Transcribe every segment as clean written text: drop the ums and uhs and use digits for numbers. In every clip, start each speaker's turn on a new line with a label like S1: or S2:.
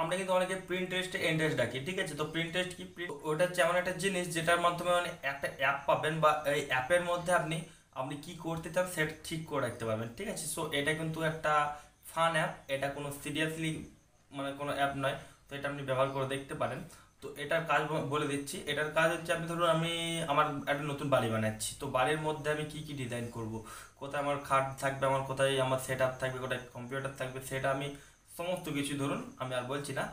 S1: আমরা কিন্তু অনেকে প্রিন্ট টেস্টে ইন্টারেস্ট ডাকি, ঠিক আছে। তো প্রিন্ট টেস্ট কি, ওটা হচ্ছে এমন একটা জিনিস যেটার মাধ্যমে মানে একটা অ্যাপ পাবেন, বা এই অ্যাপের মধ্যে আপনি আপনি কি করতে চান সেটা ঠিক করে রাখতে পারবেন, ঠিক আছে। সো এটা কিন্তু একটা ফান অ্যাপ, এটা কোনো সিরিয়াসলি মানে কোনো অ্যাপ নয়। তো এটা আপনি ব্যবহার করে দেখতে পারেন। তো এটার কাজ বলে দিচ্ছি। এটার কাজ হচ্ছে, আপনি ধরুন আমি আমার একটা নতুন বাড়ি বানাচ্ছি, তো বাড়ির মধ্যে আমি কি কি ডিজাইন করব, কোথায় আমার খাট থাকবে, আমার কোথায় আমার সেট আপ থাকবে, কোথায় কম্পিউটার থাকবে, সেটা আমি সমস্ত কিছু ধরুন আমি আর বলছি না,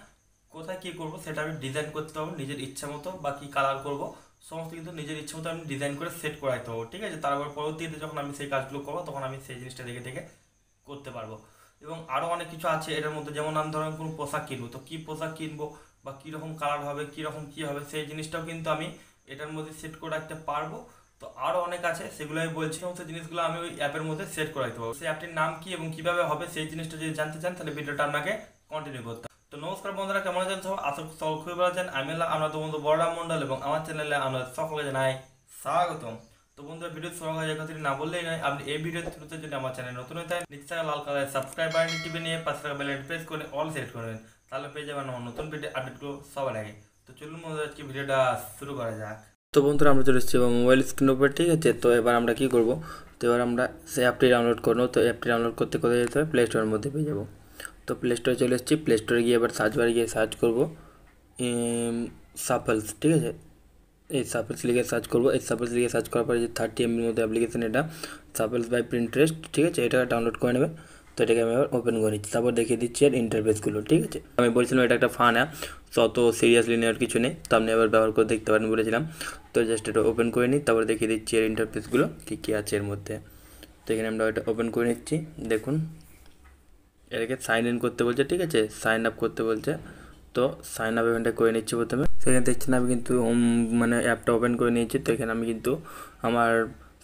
S1: কোথায় কী করব সেটা আমি ডিজাইন করতে পারবো নিজের ইচ্ছা মতো, বা কী কালার করব সমস্ত কিন্তু নিজের ইচ্ছা মতো আমি ডিজাইন করে সেট করে রাখতে পারবো, ঠিক আছে। তারপর পরবর্তীতে যখন আমি সেই কাজগুলো করবো তখন আমি সেই জিনিসটা দেখে দেখে করতে পারবো। এবং আরও অনেক কিছু আছে এটার মধ্যে, যেমন আমি ধরেন কোনো পোশাক কিনবো, তো কী পোশাক কিনবো বা কীরকম কালার হবে, কীরকম কী হবে, সেই জিনিসটাও কিন্তু আমি এটার মধ্যে সেট করে রাখতে পারবো। তো আরও অনেক আছে, সেগুলো আমি বলছি, সমস্ত জিনিসগুলো আমি ওই অ্যাপের মধ্যে সেট করে রাখতে পারবো। সেই অ্যাপটির নাম কি এবং কীভাবে হবে সেই জিনিসটা যদি জানতে চান তাহলে ভিডিওটা আপনাকে কন্টিনিউ করতে হবে। তো নমস্কার বন্ধুরা, কেমন আছেন সব? আশা করি সকল খুবই ভালো আছেন। আমি হলাম আপনাদের বন্ধু বড়রাম মণ্ডল, এবং আমার চ্যানেলে আপনাদের সকলকে জানাই স্বাগতম। তো বন্ধুরা, ভিডিও শুরু করার আগে কথা না বললেই নয়, আপনি এই ভিডিও শুরুতে যদি আমার চ্যানেল নতুন হয়ে থাকে, নিচে থাকা লাল কালারের সাবস্ক্রাইব বাটনটি টিপে নিয়ে পাশে থাকা বেল আইকন প্রেস করে অল সিলেক্ট করবেন, তাহলে পেয়ে যাবেন আমার নতুন ভিডিও আপডেটগুলো সবার আগে। তো চলুন বন্ধুরা, আজকে ভিডিওটা শুরু করা যাক। তো বন্ধুরা, আমরা চলে এসেছি মোবাইল স্ক্রিন উপরে, ঠিক আছে। তো এবার আমরা কি করব, তো এবার আমরা সেই অ্যাপটি ডাউনলোড করবো। তো অ্যাপটি ডাউনলোড করতে কোথায় যেতে হবে, প্লে স্টোরের মধ্যে পেয়ে যাবো। তো প্লে স্টোরে চলে এসেছি। প্লে স্টোরে গিয়ে এবার সার্চ বারে গিয়ে সার্চ করবো সাফলস, ঠিক আছে। এই সাফলস লিখে সার্চ করবো। এই সাফলস লিখে সার্চ করার পরে যে 30 MB মধ্যে অ্যাপ্লিকেশন, এটা সাফলস বাই প্রিন্টারেস্ট, ঠিক আছে। এটা ডাউনলোড করে নেবে। তো এটাকে আমি আবার ওপেন করে নিচ্ছি, তারপর দেখিয়ে দিচ্ছি এর ইন্টারফেসগুলো, ঠিক আছে। আমি বলছিলাম এটা একটা ফান অ্যাপ, তো অত সিরিয়াসলি নেওয়ার কিছু নেই, তো আপনি আবার ব্যবহার করে দেখতে পারেন বলেছিলাম। তো জাস্ট এটা ওপেন করে নিই, তারপর দেখিয়ে দিচ্ছি এর ইন্টারফেসগুলো কী কী আছে এর মধ্যে। তো এখানে আমরা এটা ওপেন করে নিচ্ছি। দেখুন, এটাকে সাইন ইন করতে বলছে, ঠিক আছে, সাইন আপ করতে বলছে। তো সাইন আপ ইভেন্টটা করে নিচ্ছি প্রথমে। সেখানে দেখছেন আমি কিন্তু মানে অ্যাপটা ওপেন করে নিয়েছি। তো এখানে আমি কিন্তু আমার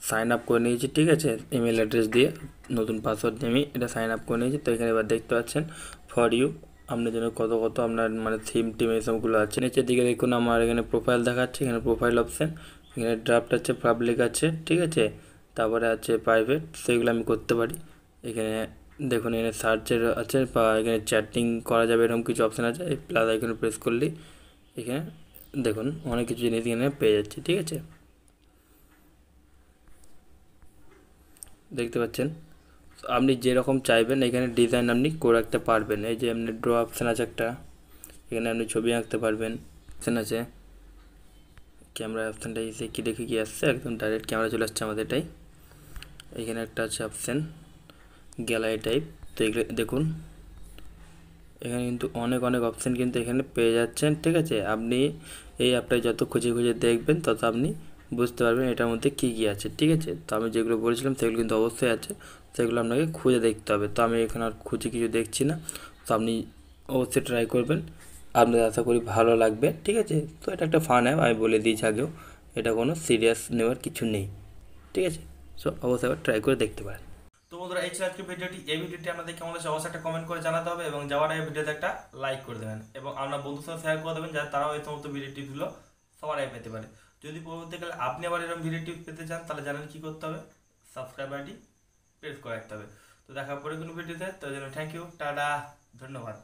S1: সাইন আপ করে নিয়েছি, ঠিক আছে, ইমেল অ্যাড্রেস দিয়ে নতুন পাসওয়ার্ড দিয়ে আমি এটা সাইন আপ করে নিয়েছি। তো এখানে এবার দেখতে পাচ্ছেন ফর ইউ, আপনার জন্য কত কত আপনার মানে থিম টিম এসবগুলো আছে। নিচের দিকে দেখুন আমার এখানে প্রোফাইল দেখাচ্ছে, এখানে প্রোফাইল অপশান, এখানে ড্রাফট আছে, পাবলিক আছে, ঠিক আছে, তারপরে আছে প্রাইভেট, সেগুলো আমি করতে পারি। এখানে দেখুন এখানে সার্চের আছে, বা এখানে চ্যাটিং করা যাবে, এরকম কিছু অপশান আছে। এই প্লাস আইকনে প্রেস করলেই এখানে দেখুন অনেক কিছু জিনিস এখানে পেয়ে যাচ্ছে, ঠিক আছে, দেখতে পাচ্ছেন। আপনি যেরকম চাইবেন এখানে ডিজাইন আপনি করে রাখতে পারবেন। এই যে এমনি ড্র অপশান আছে একটা, এখানে আপনি ছবি আঁকতে পারবেন, অপশান আছে। ক্যামেরা অপশানটা এসে কি দেখে কি আসছে, একদম ডাইরেক্ট ক্যামেরা চলে আসছে আমাদের এটাই। এখানে একটা আছে অপশান গ্যালারি টাইপ। তো এগুলো দেখুন, এখানে কিন্তু অনেক অনেক অপশান কিন্তু এখানে পেয়ে যাচ্ছেন, ঠিক আছে। আপনি এই অ্যাপটায় যত খুঁজে খুঁজে দেখবেন তত আপনি বুঝতে পারবেন এটার মধ্যে কী কী আছে, ঠিক আছে। তো আমি যেগুলো বলেছিলাম সেগুলো কিন্তু অবশ্যই আছে, সেগুলো আপনাকে খুঁজে দেখতে হবে। তো আমি এখানে আর খুঁজে কিছু দেখছি না। তো আপনি অবশ্যই ট্রাই করবেন, আপনাদের আশা করি ভালো লাগবে, ঠিক আছে। তো এটা একটা ফান অ্যাপ, আমি বলে দিয়েছি আগেও, এটা কোনো সিরিয়াস নেওয়ার কিছু নেই, ঠিক আছে। সো অবশ্যই আবার ট্রাই করে দেখতে পারেন। তো বন্ধুরা, এই ছিল আজকের ভিডিওটি। এই ভিডিওটি আপনাদের কেমন লাগছে অবশ্যই একটা কমেন্ট করে জানাতে হবে, এবং যাওয়ার আগে ভিডিওতে একটা লাইক করে দেবেন, এবং আপনার বন্ধুর সাথে শেয়ার করে দেবেন যাতে তারাও এই সমস্ত ভিডিও টিপসগুলো সবার আগে পেতে পারে। যদি পরবর্তীকালে আপনি আবার এরকম ভিডিও টিপস পেতে চান তাহলে জানেন কী করতে হবে, সাবস্ক্রাইব বাটনটি প্রেস করে রাখতে হবে। তো দেখা পরে কোনো ভিডিওতে, তো জন্য থ্যাংক ইউ, টাটা, ধন্যবাদ।